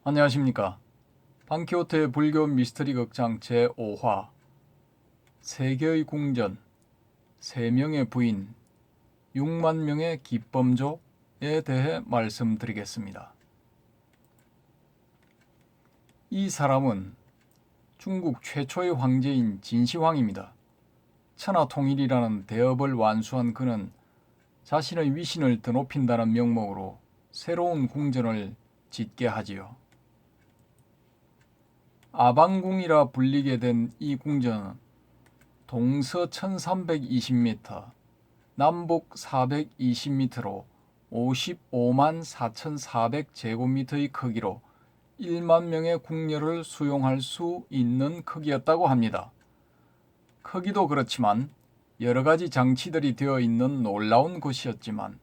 안녕하십니까. 판키호테의 불교 미스터리 극장 제5화 세계의 궁전, 3명의 부인, 6만 명의 기법조에 대해 말씀드리겠습니다. 이 사람은 중국 최초의 황제인 진시황입니다. 천하통일이라는 대업을 완수한 그는 자신의 위신을 드높인다는 명목으로 새로운 궁전을 짓게 하지요. 아방궁이라 불리게 된 이 궁전은 동서 1320m, 남북 420m로 55만 4400제곱미터의 크기로 1만 명의 궁녀를 수용할 수 있는 크기였다고 합니다. 크기도 그렇지만 여러 가지 장치들이 되어 있는 놀라운 곳이었지만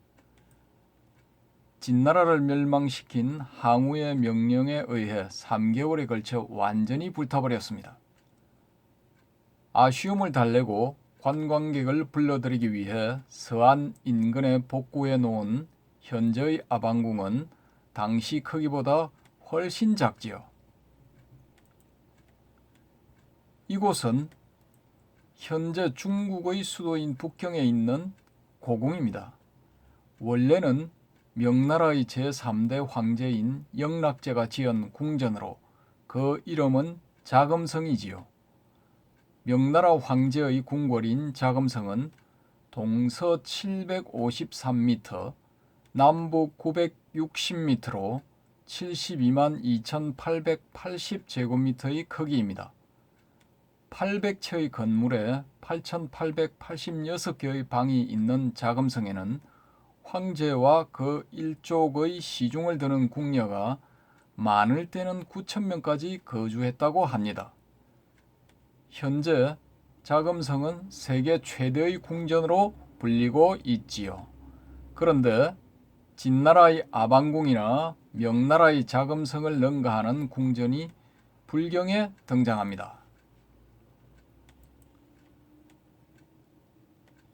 진나라를 멸망시킨 항우의 명령에 의해 3개월에 걸쳐 완전히 불타버렸습니다. 아쉬움을 달래고 관광객을 불러들이기 위해 서안 인근에 복구해 놓은 현재의 아방궁은 당시 크기보다 훨씬 작지요. 이곳은 현재 중국의 수도인 북경에 있는 고궁입니다. 원래는 명나라의 제3대 황제인 영락제가 지은 궁전으로 그 이름은 자금성이지요. 명나라 황제의 궁궐인 자금성은 동서 753m, 남북 960m로 72만 2880제곱미터의 크기입니다. 800채의 건물에 8886개의 방이 있는 자금성에는 황제와 그 일족의 시중을 드는 궁녀가 많을 때는 9,000명까지 거주했다고 합니다. 현재 자금성은 세계 최대의 궁전으로 불리고 있지요. 그런데 진나라의 아방궁이나 명나라의 자금성을 능가하는 궁전이 불경에 등장합니다.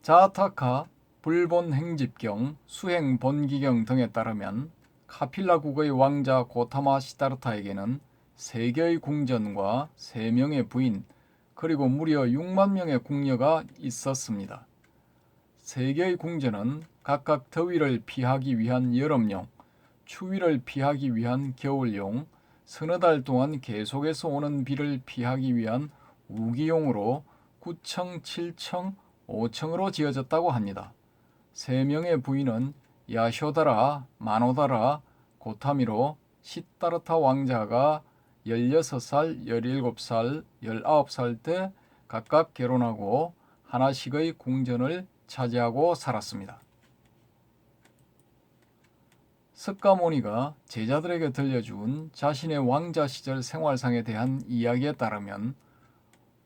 자타카 불본행집경, 수행본기경 등에 따르면 카필라국의 왕자 고타마 시다르타에게는 3개의 궁전과 3명의 부인, 그리고 무려 6만 명의 궁녀가 있었습니다. 3개의 궁전은 각각 더위를 피하기 위한 여름용, 추위를 피하기 위한 겨울용, 서너 달 동안 계속해서 오는 비를 피하기 위한 우기용으로 9층, 7층, 5층으로 지어졌다고 합니다. 3명의 부인은 야쇼다라, 마노다라, 고타미로 시다르타 왕자가 16살, 17살, 19살 때 각각 결혼하고 하나씩의 궁전을 차지하고 살았습니다. 석가모니가 제자들에게 들려준 자신의 왕자 시절 생활상에 대한 이야기에 따르면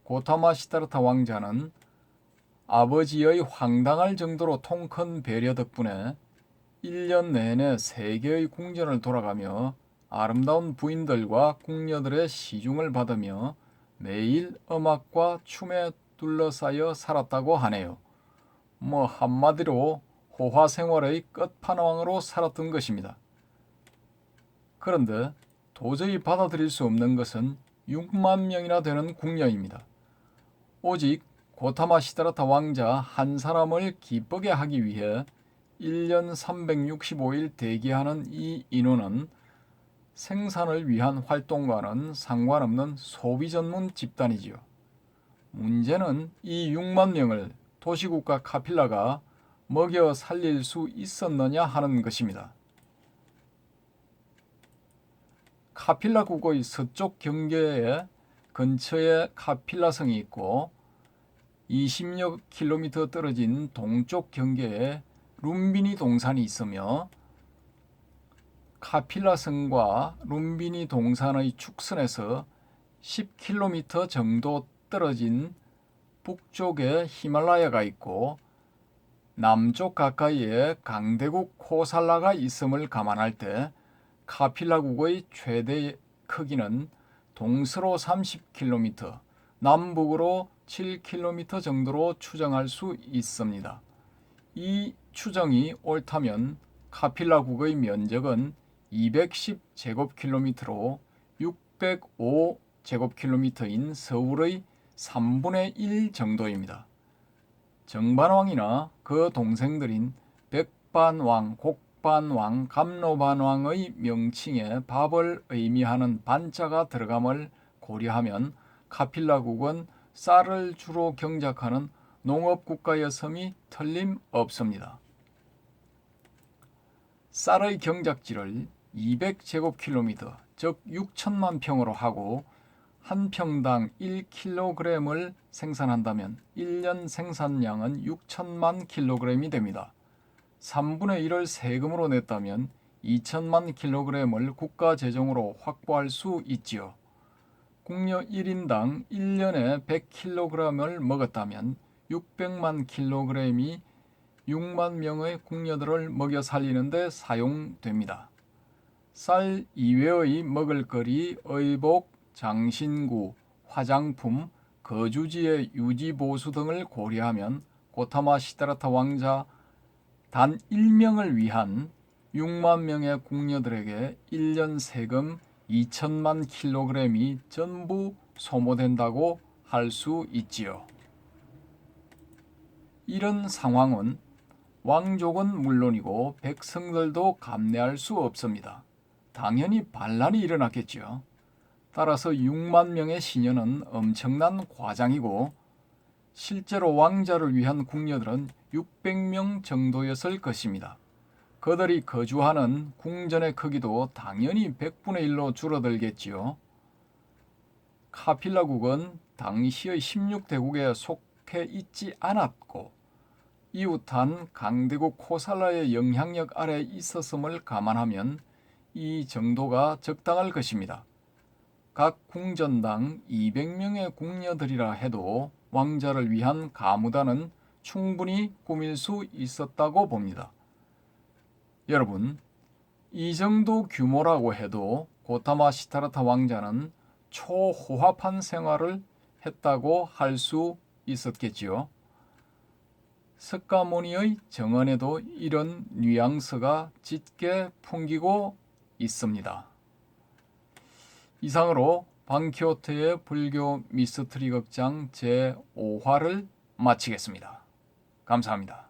고타마 시다르타 왕자는 아버지의 황당할 정도로 통 큰 배려 덕분에 1년 내내 3개의 궁전을 돌아가며 아름다운 부인들과 궁녀들의 시중을 받으며 매일 음악과 춤에 둘러싸여 살았다고 하네요. 한마디로 호화 생활의 끝판왕으로 살았던 것입니다. 그런데 도저히 받아들일 수 없는 것은 6만 명이나 되는 궁녀입니다. 오직 고타마 시다르타 왕자 한 사람을 기쁘게 하기 위해 1년 365일 대기하는 이 인원은 생산을 위한 활동과는 상관없는 소비 전문 집단이지요. 문제는 이 6만 명을 도시국가 카필라가 먹여 살릴 수 있었느냐 하는 것입니다. 카필라국의 서쪽 경계에 근처에 카필라성이 있고 20여 킬로미터 떨어진 동쪽 경계에 룸비니 동산이 있으며 카필라성과 룸비니 동산의 축선에서 10km 정도 떨어진 북쪽에 히말라야가 있고 남쪽 가까이에 강대국 코살라가 있음을 감안할 때 카필라국의 최대 크기는 동서로 30km, 남북으로 7km 정도로 추정할 수 있습니다. 이 추정이 옳다면 카필라국의 면적은 210제곱킬로미터로 605제곱킬로미터인 서울의 3분의 1 정도입니다. 정반왕이나 그 동생들인 백반왕, 곡반왕, 감로반왕의 명칭에 밥을 의미하는 반자가 들어감을 고려하면 카필라국은 쌀을 주로 경작하는 농업국가였음이 틀림없습니다. 쌀의 경작지를 200제곱킬로미터, 즉 6천만 평으로 하고 한 평당 1kg을 생산한다면 1년 생산량은 6천만 kg이 됩니다. 3분의 1을 세금으로 냈다면 2천만 kg을 국가 재정으로 확보할 수 있지요. 국녀 1인당 1년에 100kg을 먹었다면 600만 kg이 6만 명의 궁녀들을 먹여 살리는 데 사용됩니다. 쌀 이외의 먹을거리, 의복, 장신구, 화장품, 거주지의 유지 보수 등을 고려하면 고타마 시다라타 왕자 단 1명을 위한 6만 명의 궁녀들에게 1년 세금 2천만 kg이 전부 소모된다고 할 수 있지요. 이런 상황은 왕족은 물론이고 백성들도 감내할 수 없습니다. 당연히 반란이 일어났겠지요. 따라서 6만 명의 시녀는 엄청난 과장이고 실제로 왕자를 위한 궁녀들은 600명 정도였을 것입니다. 그들이 거주하는 궁전의 크기도 당연히 100분의 1로 줄어들겠지요. 카필라국은 당시의 16대국에 속해 있지 않았고 이웃한 강대국 코살라의 영향력 아래 있었음을 감안하면 이 정도가 적당할 것입니다. 각 궁전당 200명의 궁녀들이라 해도 왕자를 위한 가무단은 충분히 꾸밀 수 있었다고 봅니다. 여러분, 이 정도 규모라고 해도 고타마 시타라타 왕자는 초호화판 생활을 했다고 할 수 있었겠지요. 석가모니의 정언에도 이런 뉘앙스가 짙게 풍기고 있습니다. 이상으로 방키호테의 불교 미스터리 극장 제5화를 마치겠습니다. 감사합니다.